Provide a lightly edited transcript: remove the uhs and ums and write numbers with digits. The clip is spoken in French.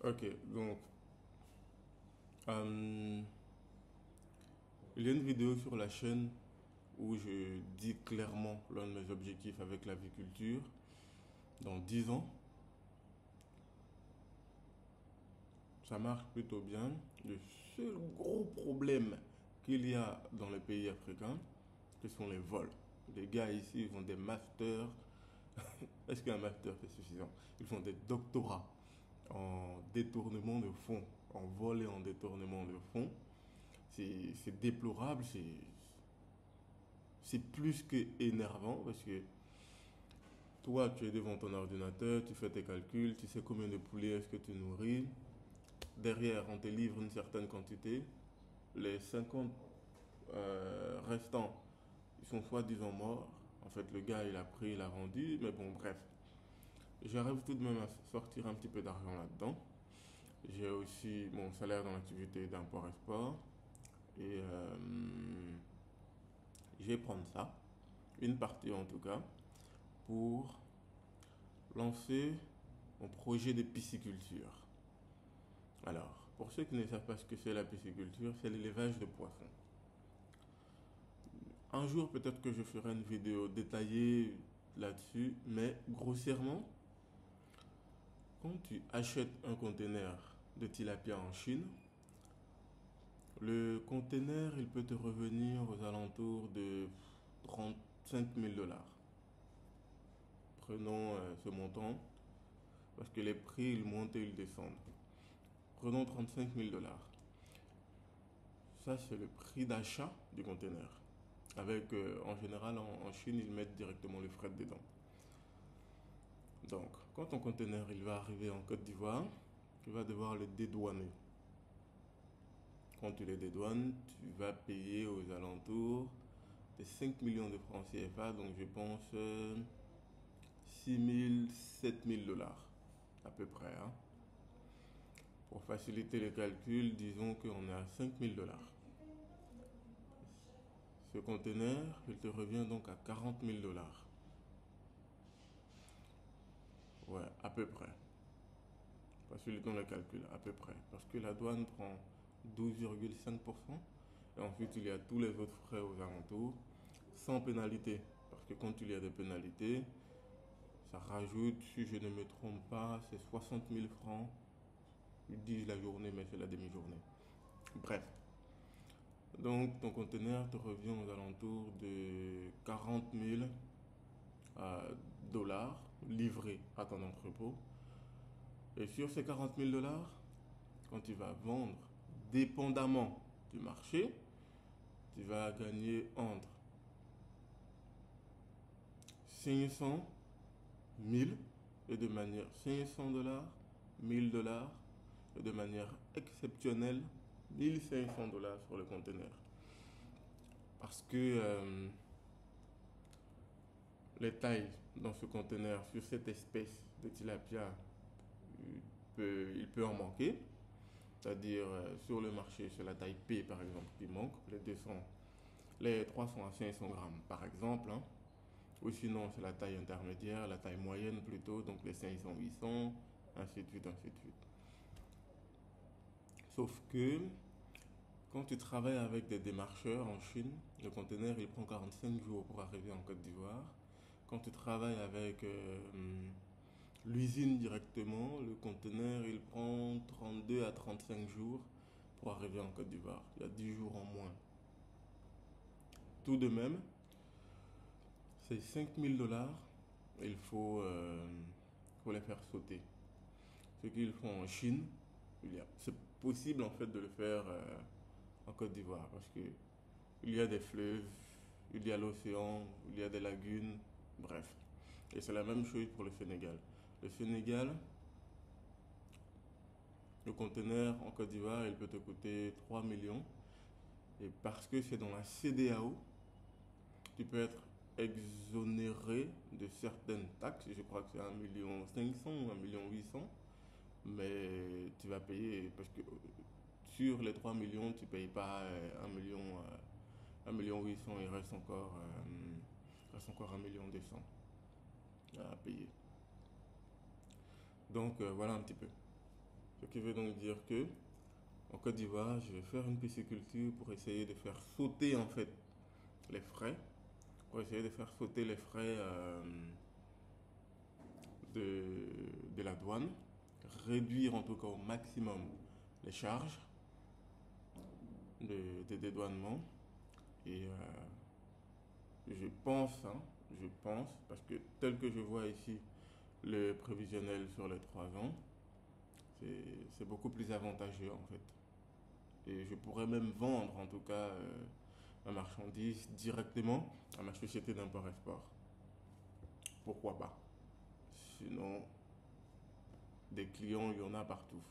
Ok, donc euh, il y a une vidéo sur la chaîne où je dis clairement l'un de mes objectifs avec l'aviculture. Dans 10 ans, ça marche plutôt bien. Le seul gros problème qu'il y a dans les pays africains, ce sont les vols. Les gars ici, ils font des masters. Est-ce qu'un master c'est suffisant? Ils font des doctorats en détournement de fonds, en vol et en détournement de fonds. C'est déplorable, c'est plus que énervant parce que toi, tu es devant ton ordinateur, tu fais tes calculs, tu sais combien de poulets est-ce que tu nourris. Derrière, on te livre une certaine quantité. Les 50 restants, ils sont soi-disant morts. En fait, le gars, il a pris, il a vendu. Mais bon, bref. J'arrive tout de même à sortir un petit peu d'argent là-dedans. J'ai aussi mon salaire dans l'activité d'import-export. Et je vais prendre ça, une partie en tout cas, pour lancer mon projet de pisciculture. Alors, pour ceux qui ne savent pas ce que c'est la pisciculture, c'est l'élevage de poissons. Un jour, peut-être que je ferai une vidéo détaillée là-dessus, mais grossièrement, quand tu achètes un conteneur de tilapia en Chine, le conteneur, il peut te revenir aux alentours de 35 000 $. Prenons ce montant, parce que les prix, ils montent et ils descendent. Prenons 35 000 $. Ça, c'est le prix d'achat du conteneur. Avec, en général, en Chine, ils mettent directement le fret dedans. Donc, quand ton conteneur il va arriver en Côte d'Ivoire, tu vas devoir le dédouaner. Quand tu le dédouanes, tu vas payer aux alentours de 5 millions de francs CFA, donc je pense 6 000, 7 000 dollars à peu près, hein. Pour faciliter les calculs, disons qu'on est à 5 000 $. Ce conteneur, il te revient donc à 40 000 $. Ouais, à peu près. Facilitons le calcul, à peu près. Parce que la douane prend 12,5%. Et ensuite, il y a tous les autres frais aux alentours, sans pénalité. Parce que quand il y a des pénalités, ça rajoute, si je ne me trompe pas, c'est 60 000 francs. Ils disent la journée, mais c'est la demi-journée. Bref. Donc, ton conteneur te revient aux alentours de 40 000 dollars livrés à ton entrepôt. Et sur ces 40 000 dollars, quand tu vas vendre, dépendamment du marché, tu vas gagner entre 500 1000 et de manière 500 dollars, 1000 dollars et de manière exceptionnelle 1500 dollars sur le conteneur. Parce que les tailles dans ce conteneur sur cette espèce de tilapia, il peut en manquer. C'est-à-dire sur le marché, c'est la taille P par exemple qui manque. Les 300 à 500 grammes par exemple, hein. Ou sinon c'est la taille intermédiaire, la taille moyenne plutôt, donc les 500, 800, ainsi de suite, ainsi de suite. Sauf que quand tu travailles avec des démarcheurs en Chine, le conteneur il prend 45 jours pour arriver en Côte d'Ivoire. Quand tu travailles avec l'usine directement, le conteneur il prend 32 à 35 jours pour arriver en Côte d'Ivoire. Il y a 10 jours en moins. Tout de même, c'est 5 000 $, il faut les faire sauter. Ce qu'ils font en Chine, c'est possible en fait de le faire en Côte d'Ivoire parce que il y a des fleuves, il y a l'océan, il y a des lagunes, bref. Et c'est la même chose pour le Sénégal. Le Sénégal, le conteneur en Côte d'Ivoire, il peut te coûter 3 millions. Et parce que c'est dans la CEDEAO, tu peux être exonéré de certaines taxes. Je crois que c'est 1,5 million ou 1,8 million. Mais tu vas payer parce que sur les 3 millions, tu ne payes pas 1 million, 1 million 800, il reste encore 1 million 200 à payer. Donc voilà un petit peu. Ce qui veut donc dire que en Côte d'Ivoire, je vais faire une pisciculture pour essayer de faire sauter en fait les frais, pour essayer de faire sauter les frais de la douane, réduire en tout cas au maximum les charges de dédouanement. Et je pense, hein, je pense, parce que tel que je vois ici le prévisionnel sur les 3 ans, c'est beaucoup plus avantageux en fait. Et je pourrais même vendre en tout cas ma marchandise directement à ma société d'import-export. Pourquoi pas? Sinon, des clients, il y en a partout.